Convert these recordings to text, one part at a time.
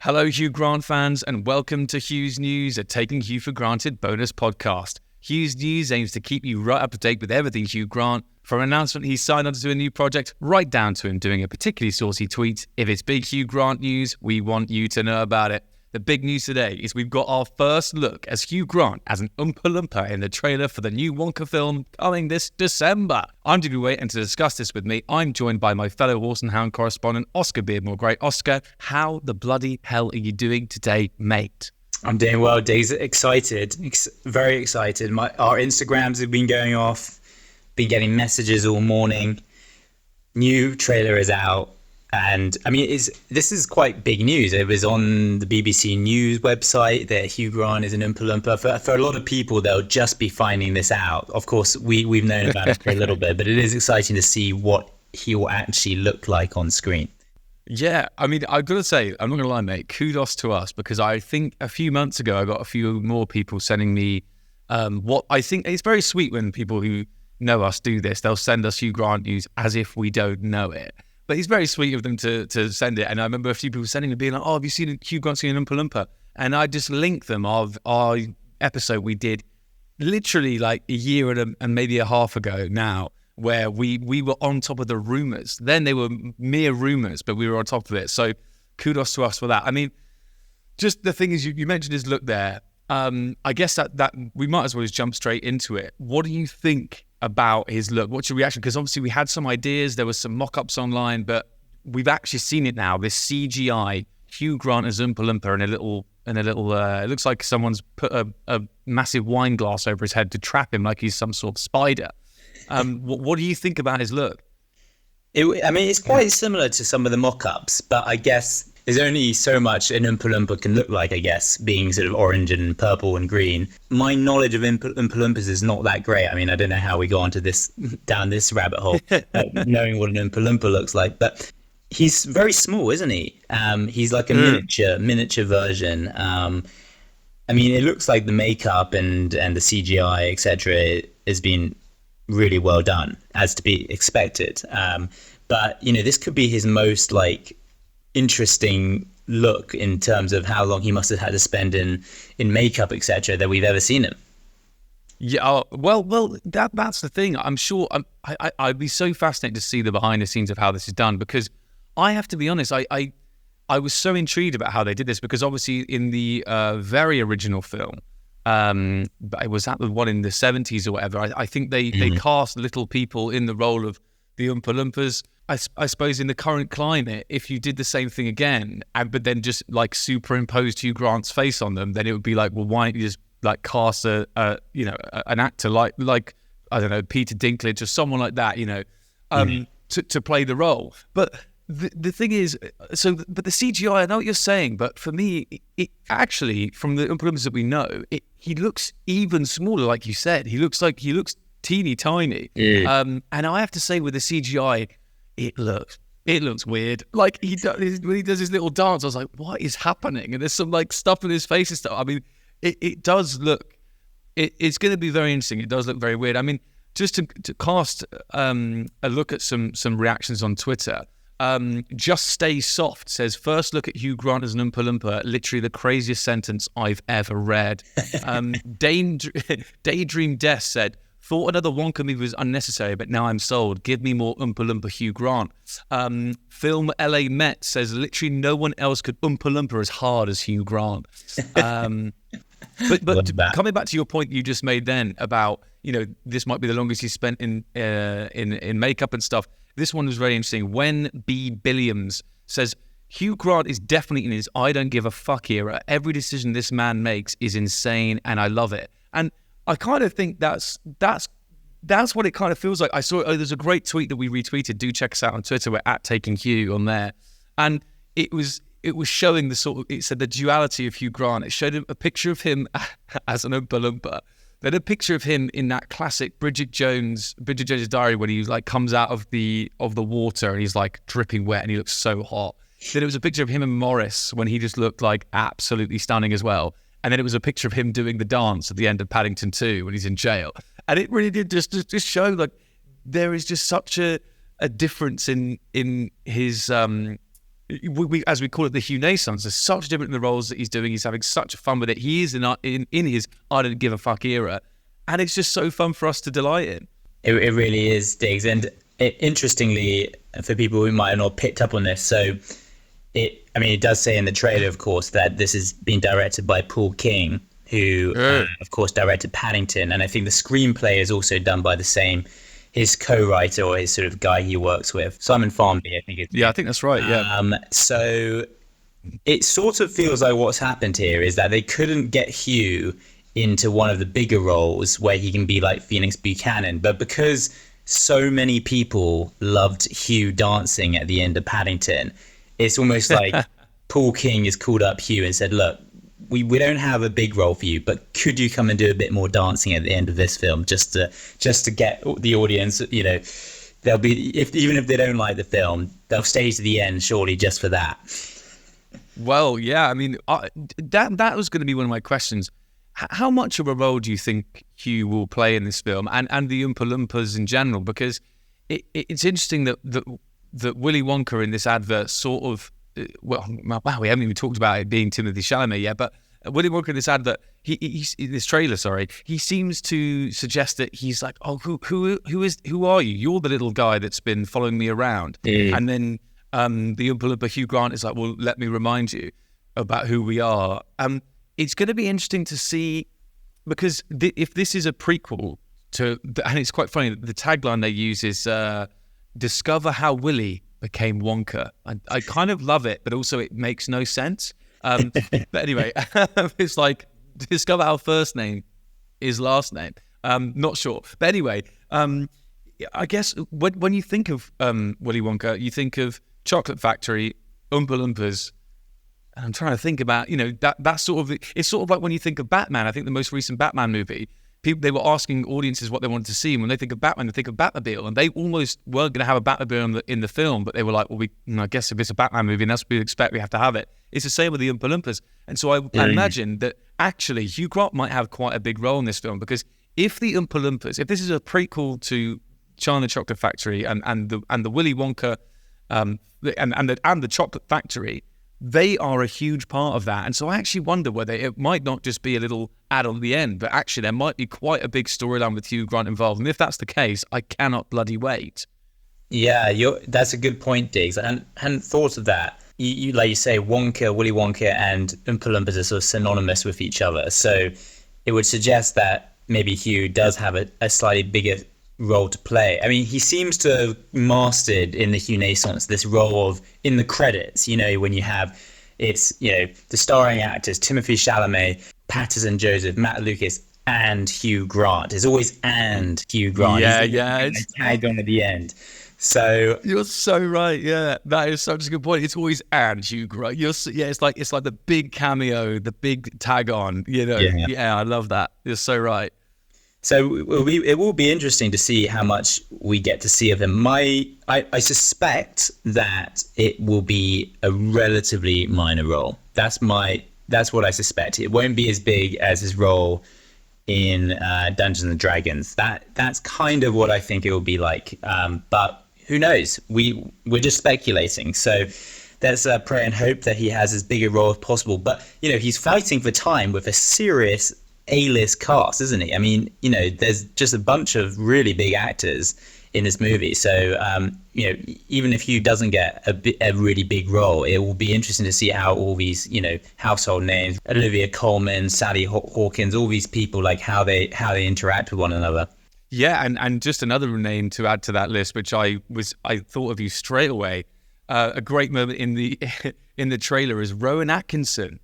Hello, Hugh Grant fans, and welcome to Hugh's News, a Taking Hugh for Granted bonus podcast. Hugh's News aims to keep you right up to date with everything Hugh Grant, from an announcement he signed on to a new project, right down to him doing a particularly saucy tweet. If it's big Hugh Grant news, we want you to know about it. The big news today is we've got our first look as Hugh Grant as an Oompa Loompa in the trailer for the new Wonka film coming this December. I'm Diggory Way, and to discuss this with me, I'm joined by my fellow Horse and Hound correspondent, Oscar Beardmore. Great, Oscar, how the bloody hell are you doing today, mate? I'm doing well, Diggs. Excited, very excited. Our Instagrams have been going off, been getting messages all morning. New trailer is out. And I mean, this is quite big news. It was on the BBC News website that Hugh Grant is an Oompa Loompa. For a lot of people, they'll just be finding this out. Of course, we've known about it for a little bit, but it is exciting to see what he will actually look like on screen. Yeah, I mean, I've got to say, I'm not going to lie, mate, kudos to us, because I think a few months ago, I got a few more people sending me what I think it's very sweet when people who know us do this. They'll send us Hugh Grant news as if we don't know it. But it's very sweet of them to send it. And I remember a few people sending it being like, oh, have you seen Hugh Grant singing Oompa Loompa? And I just linked them of our episode we did literally like a year and maybe a half ago now, where we were on top of the rumours. Then they were mere rumours, but we were on top of it. So kudos to us for that. I mean, just the thing is, you mentioned his look there. I guess that we might as well just jump straight into it. What do you think about his look? What's your reaction? Because obviously we had some ideas, there was some mock-ups online, but we've actually seen it now. This CGI Hugh Grant as Oompa Loompa in a little it looks like someone's put a massive wine glass over his head to trap him like he's some sort of spider. What do you think about his look? It's quite similar to some of the mock-ups, but I guess there's only so much an Oompa Loompa can look like, I guess, being sort of orange and purple and green. My knowledge of Oompa Loompas is not that great. I mean, I don't know how we go down this rabbit hole, knowing what an Oompa Loompa looks like. But he's very small, isn't he? He's like a miniature version. I mean, it looks like the makeup and the CGI, etc., has been really well done, as to be expected. But this could be his most interesting look in terms of how long he must have had to spend in makeup, etc., that we've ever seen him. Yeah, well, that's the thing. I'm sure I'd be so fascinated to see the behind the scenes of how this is done, because I have to be honest, I was so intrigued about how they did this, because obviously in the very original film, it was that the one in the 70s or whatever, I think they cast little people in the role of the Oompa Loompas. I suppose in the current climate, if you did the same thing again, but then just superimposed Hugh Grant's face on them, then it would be like, well, why don't you just cast an actor like I don't know, Peter Dinklage or someone like that, to play the role. But the thing is, but the CGI, I know what you're saying, but for me, it actually, from the Oompa Loompas that we know, he looks even smaller, like you said. He looks teeny tiny. Yeah. And I have to say, with the CGI, it looks weird. Like when he does his little dance, I was like, what is happening? And there's some stuff in his face and stuff. I mean, it does look, it's going to be very interesting. It does look very weird. I mean, just to cast a look at some reactions on Twitter. Just Stay Soft says, first look at Hugh Grant as an Oompa Loompa, literally the craziest sentence I've ever read. Daydream Death said, thought another Wonka movie was unnecessary, but now I'm sold. Give me more Oompa Loompa Hugh Grant. Film LA Met says, literally no one else could Oompa Loompa as hard as Hugh Grant. But coming back to your point you just made then about, this might be the longest he's spent in makeup and stuff. This one was very interesting. When B. Billiams says, Hugh Grant is definitely in his I don't give a fuck era. Every decision this man makes is insane, and I love it. And I kind of think that's what it kind of feels like. I saw, there's a great tweet that we retweeted. Do check us out on Twitter. We're at Taking Hugh on there. And it was showing it said the duality of Hugh Grant. It showed a picture of him as an Oompa Loompa. Then a picture of him in that classic Bridget Jones' Diary, when he comes out of the water and he's dripping wet and he looks so hot. Then it was a picture of him and Morris when he just looked absolutely stunning as well. and then it was a picture of him doing the dance at the end of Paddington 2 when he's in jail. And it really did just show like there is just such a difference in his as we call it, the Hugh Naissance. There's such a difference in the roles that he's doing. He's having such fun with it. He is in his I don't give a fuck era, and it's just so fun for us to delight in. It really is, Diggs. And interestingly, for people who might have not picked up on this, so it does say in the trailer, of course, that this is being directed by Paul King, who, of course, directed Paddington. And I think the screenplay is also done by his co-writer or his sort of guy he works with, Simon Farmby, I think. Yeah, I think that's right, yeah. So it sort of feels like what's happened here is that they couldn't get Hugh into one of the bigger roles where he can be like Phoenix Buchanan. But because so many people loved Hugh dancing at the end of Paddington, it's almost like Paul King has called up Hugh and said, look, we don't have a big role for you, but could you come and do a bit more dancing at the end of this film just to get the audience, they'll be, even if they don't like the film, they'll stay to the end surely just for that. Well, yeah, I mean, that was going to be one of my questions. How much of a role do you think Hugh will play in this film and the Oompa Loompas in general? Because it's interesting that Willy Wonka in this advert sort of, wow, we haven't even talked about it being Timothée Chalamet yet, but Willy Wonka in this advert, he's in this trailer, he seems to suggest that he's like, oh, who are you? You're the little guy that's been following me around. And then the Oompa Loompa Hugh Grant is like, well, let me remind you about who we are. It's going to be interesting to see, because if this is a prequel to, and it's quite funny, the tagline they use is discover how Willy became Wonka. I kind of love it, but also it makes no sense. But anyway, it's like discover how first name is last name. Not sure. But anyway, I guess when you think of Willy Wonka, you think of Chocolate Factory, Oompa Loompas. And I'm trying to think about, that sort of, it's sort of like when you think of Batman. I think the most recent Batman movie, they were asking audiences what they wanted to see. And when they think of Batman, they think of Batmobile. And they almost weren't going to have a Batmobile in the film, but they were like, well, I guess if it's a Batman movie and that's what we expect, we have to have it. It's the same with the Oompa Loompas. And so I imagine that actually Hugh Grant might have quite a big role in this film, because if the Oompa Loompas, if this is a prequel to Charlie and the Chocolate Factory and the Willy Wonka and the Chocolate Factory, they are a huge part of that. And so I actually wonder whether it might not just be a little add-on at the end, but actually there might be quite a big storyline with Hugh Grant involved. And if that's the case, I cannot bloody wait. Yeah, that's a good point, Diggs. I hadn't thought of that. You like you say, Wonka, Willy Wonka and Oompa Loompas are sort of synonymous with each other. So it would suggest that maybe Hugh does have a slightly bigger role to play. I mean, he seems to have mastered in the Hugh Naissance this role of, in the credits, when you have, it's, the starring actors, Timothée Chalamet, Patterson Joseph, Matt Lucas, and Hugh Grant. It's always and Hugh Grant. Yeah. It's tagged on at the end. So you're so right. Yeah, that is such a good point. It's always and Hugh Grant. It's like the big cameo, the big tag on. Yeah, I love that. You're so right. So it will be interesting to see how much we get to see of him. I suspect that it will be a relatively minor role. That's what I suspect. It won't be as big as his role in Dungeons and Dragons. That's kind of what I think it will be like. But who knows? We're just speculating. So let's pray and hope that he has as big a role as possible. But he's fighting for time with a serious A-list cast, isn't he? I mean, there's just a bunch of really big actors in this movie. So, even if Hugh doesn't get a really big role, it will be interesting to see how all these, household names, Olivia Colman, Sally Hawkins, all these people, like how they interact with one another. Yeah, and just another name to add to that list, which I thought of you straight away. A great moment in the trailer is Rowan Atkinson.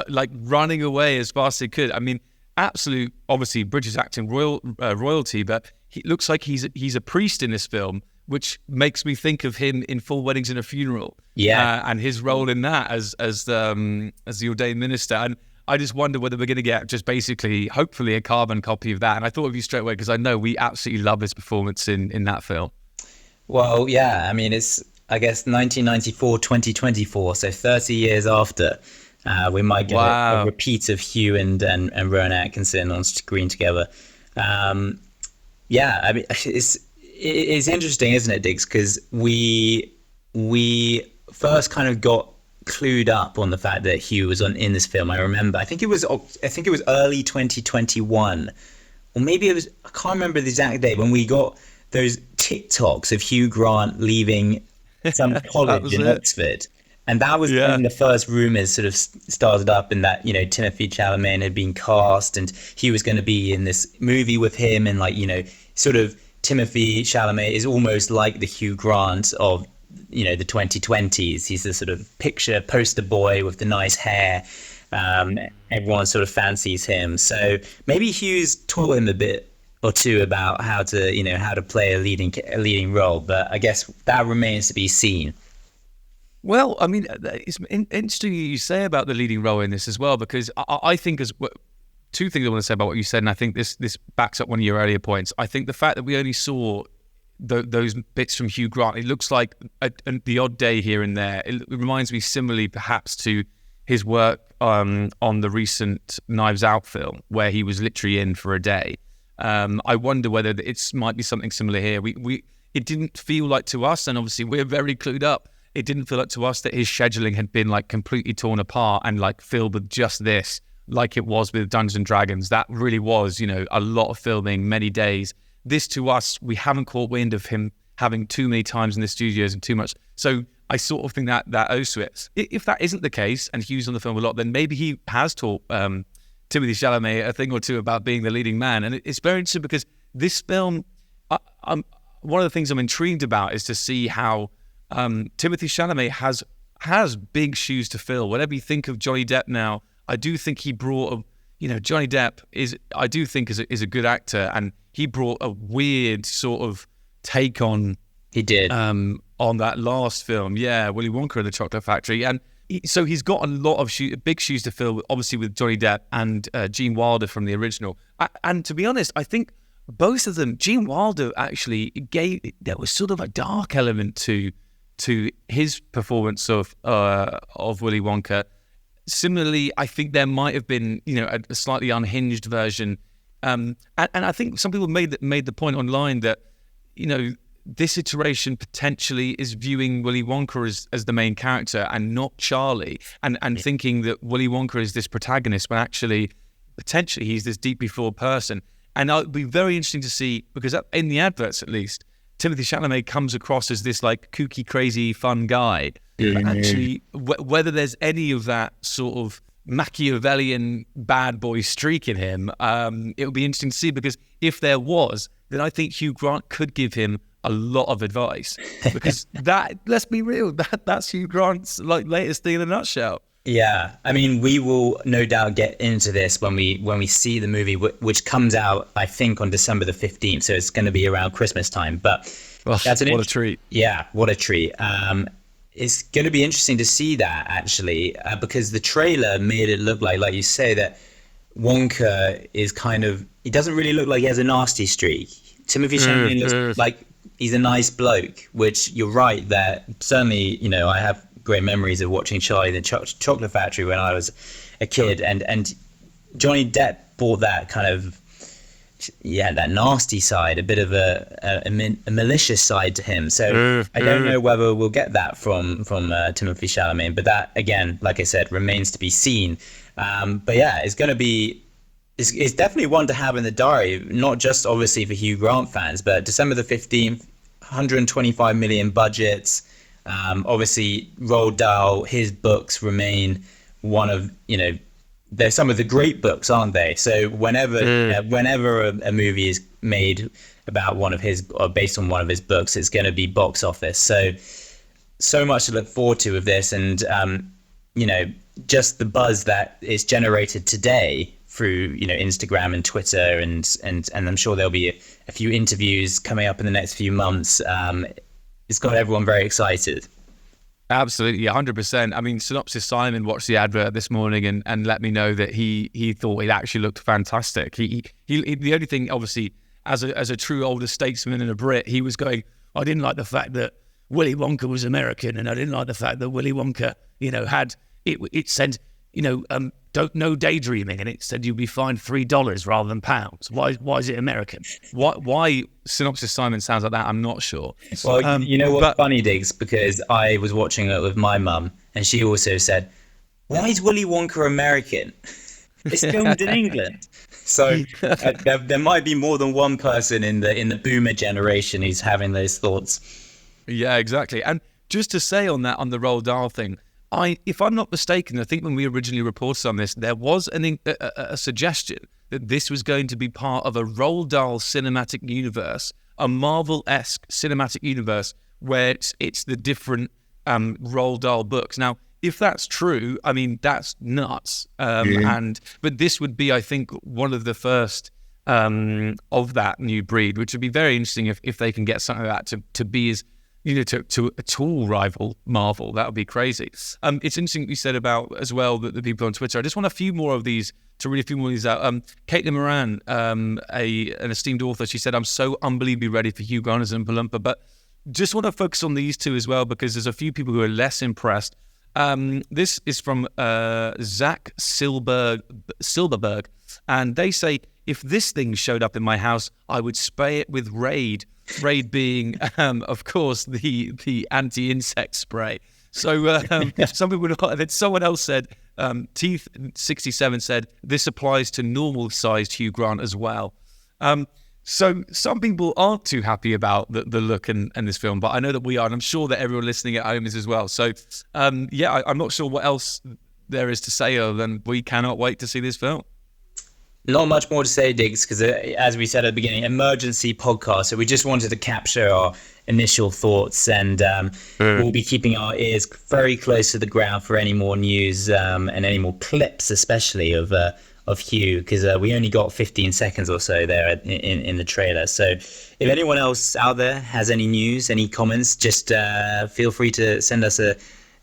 Like running away as fast as he could. I mean, absolute, obviously, British acting royalty, but he looks like he's a priest in this film, which makes me think of him in Four Weddings and a Funeral. Yeah, and his role in that as the ordained minister. And I just wonder whether we're going to get just basically, hopefully, a carbon copy of that. And I thought of you straight away because I know we absolutely love his performance in that film. Well, yeah, I mean, it's, I guess, 1994, 2024, so 30 years after. We might get a Wow. repeat of Hugh and Rowan Atkinson on screen together. Yeah, I mean, it's interesting, isn't it, Diggs? Because we first kind of got clued up on the fact that Hugh was in this film. I remember, I think it was early 2021, or maybe it was, I can't remember the exact date, when we got those TikToks of Hugh Grant leaving some college in Oxford. And that was when the first rumors sort of started up, and that, Timothée Chalamet had been cast and he was going to be in this movie with him. And sort of Timothée Chalamet is almost like the Hugh Grant of, the 2020s. He's the sort of picture poster boy with the nice hair. Everyone sort of fancies him. So maybe Hugh's taught him a bit or two about how to play a leading role. But I guess that remains to be seen. Well, I mean, it's interesting you say about the leading role in this as well, because I think two things I want to say about what you said, and I think this backs up one of your earlier points. I think the fact that we only saw those bits from Hugh Grant, it looks like the odd day here and there. It reminds me similarly perhaps to his work on the recent Knives Out film, where he was literally in for a day. I wonder whether it might be something similar here. It didn't feel like to us, and obviously we're very clued up, it didn't feel like to us that his scheduling had been completely torn apart and filled with just this, like it was with Dungeons and Dragons. That really was, a lot of filming, many days. This to us, we haven't caught wind of him having too many times in the studios and too much. So I sort of think that owes to it. If that isn't the case, and Hugh's on the film a lot, then maybe he has taught Timothée Chalamet a thing or two about being the leading man. And it's very interesting because this film, one of the things I'm intrigued about is to see how Timothée Chalamet has big shoes to fill. Whatever you think of Johnny Depp now, I do think he brought Johnny Depp is a good actor, and he brought a weird sort of take on. He did on that last film, Willy Wonka and the Chocolate Factory, and so he's got a lot of big shoes to fill, obviously with Johnny Depp and Gene Wilder from the original. And to be honest, I think both of them, Gene Wilder actually there was sort of a dark element to his performance of Willy Wonka. Similarly, I think there might have been a slightly unhinged version, and I think some people made the point online that this iteration potentially is viewing Willy Wonka as the main character and not Charlie, and thinking that Willy Wonka is this protagonist when actually potentially he's this deeply flawed person. And it'll be very interesting to see, because in the adverts at least, Timothée Chalamet comes across as this kooky, crazy, fun guy. But actually, whether there's any of that sort of Machiavellian bad boy streak in him, it'll be interesting to see, because if there was, then I think Hugh Grant could give him a lot of advice, because let's be real, that's Hugh Grant's latest thing in a nutshell. Yeah, I mean, we will no doubt get into this when we see the movie, which comes out, I think, on December the 15th. So it's going to be around Christmas time. But that's what a treat. Yeah, what a treat. It's going to be interesting to see that, actually, because the trailer made it look like you say, that Wonka is he doesn't really look like he has a nasty streak. Timothée Chalamet looks like he's a nice bloke, which you're right that certainly, I have great memories of watching Charlie and the Chocolate Factory when I was a kid, and Johnny Depp brought that kind of that nasty side, a bit of a malicious side to him. So I don't know whether we'll get that from Timothée Chalamet, but that, again, like I said, remains to be seen. But yeah, it's going to be. It's definitely one to have in the diary, not just obviously for Hugh Grant fans, but December the 15th, 125 million budgets. Obviously, Roald Dahl, his books remain one of, they're some of the great books, aren't they? So whenever a movie is made about one of his, or based on one of his books, it's going to be box office. So much to look forward to with this, and just the buzz that is generated today through Instagram and Twitter, and I'm sure there'll be a few interviews coming up in the next few months. It's got everyone very excited. Absolutely, 100%. I mean, Synopsis Simon watched the advert this morning and let me know that he thought it actually looked fantastic. He the only thing, obviously, as a true older statesman and a Brit, he was going, I didn't like the fact that Willy Wonka was American, and I didn't like the fact that Willy Wonka, had it sent no daydreaming, and it said you'll be fined $3 rather than pounds. Why is it American? Why Synopsis Simon sounds like that? I'm not sure. Well, you know what's funny, Diggs? Because I was watching it with my mum, and she also said, "Why is Willy Wonka American? It's filmed in England." So there might be more than one person in the boomer generation who's having those thoughts. Yeah, exactly. And just to say on that, on the Roald Dahl thing, if I'm not mistaken, I think when we originally reported on this, there was a suggestion that this was going to be part of a Roald Dahl cinematic universe, a Marvel-esque cinematic universe where it's the different Roald Dahl books. Now, if that's true, I mean, that's nuts. But this would be, I think, one of the first of that new breed, which would be very interesting if they can get something like that to be as, to at all rival Marvel. That would be crazy. It's interesting what you said about as well the people on Twitter. I just want a few more of these to read a few more of these out. Caitlin Moran, an esteemed author, she said, "I'm so unbelievably ready for Hugh Grant as Oompa Loompa," but just want to focus on these two as well because there's a few people who are less impressed. This is from Zach Silberberg, and they say, "If this thing showed up in my house, I would spray it with Raid." Raid being, of course, the anti-insect spray. So some people, and then someone else said, Teeth67 said, "This applies to normal-sized Hugh Grant as well." So some people aren't too happy about the look in this film, but I know that we are, and I'm sure that everyone listening at home is as well. So, I'm not sure what else there is to say other than we cannot wait to see this film. Not much more to say, Diggs, because as we said at the beginning, emergency podcast. So we just wanted to capture our initial thoughts, and we'll be keeping our ears very close to the ground for any more news and any more clips, especially of Hugh, because we only got 15 seconds or so there in the trailer. So if anyone else out there has any news, any comments, just feel free to send us an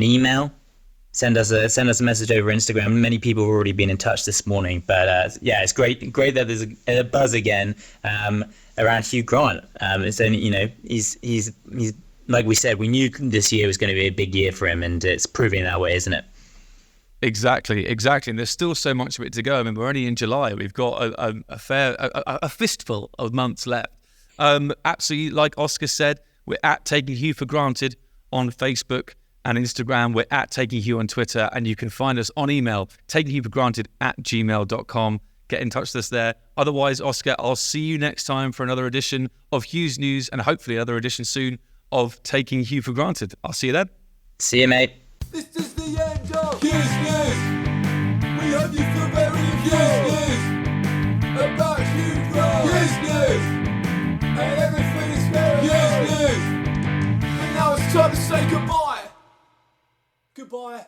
email. Send us a message over Instagram. Many people have already been in touch this morning, but it's great that there's a buzz again around Hugh Grant. It's only, he's like we said, we knew this year was going to be a big year for him, and it's proving that way, isn't it? Exactly. And there's still so much of it to go. I mean, we're only in July. We've got a fistful of months left. Absolutely, like Oscar said, we're at Taking Hugh for Granted on Facebook and Instagram. We're at Taking Hugh on Twitter, and you can find us on email, takinghughforgranted@gmail.com. Get in touch with us there. Otherwise, Oscar, I'll see you next time for another edition of Hugh's News, and hopefully another edition soon of Taking Hugh for Granted. I'll see you then. See you, mate. This is the end of Hugh's News. We hope you feel very Hugh's News about Hugh Grant. Hugh's News. And everything is very Hugh's News. And now it's time to say goodbye. Goodbye.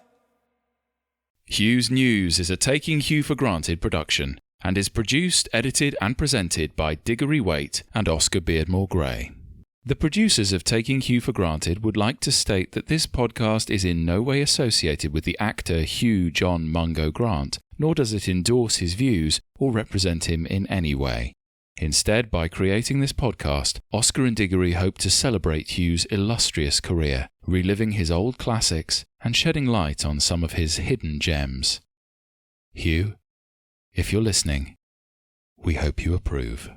Hugh's News is a Taking Hugh for Granted production and is produced, edited and presented by Diggory and Oscar Beardmore Gray. The producers of Taking Hugh for Granted would like to state that this podcast is in no way associated with the actor Hugh John Mungo Grant, nor does it endorse his views or represent him in any way. Instead, by creating this podcast, Oscar and Diggory hope to celebrate Hugh's illustrious career, reliving his old classics and shedding light on some of his hidden gems. Hugh, if you're listening, we hope you approve.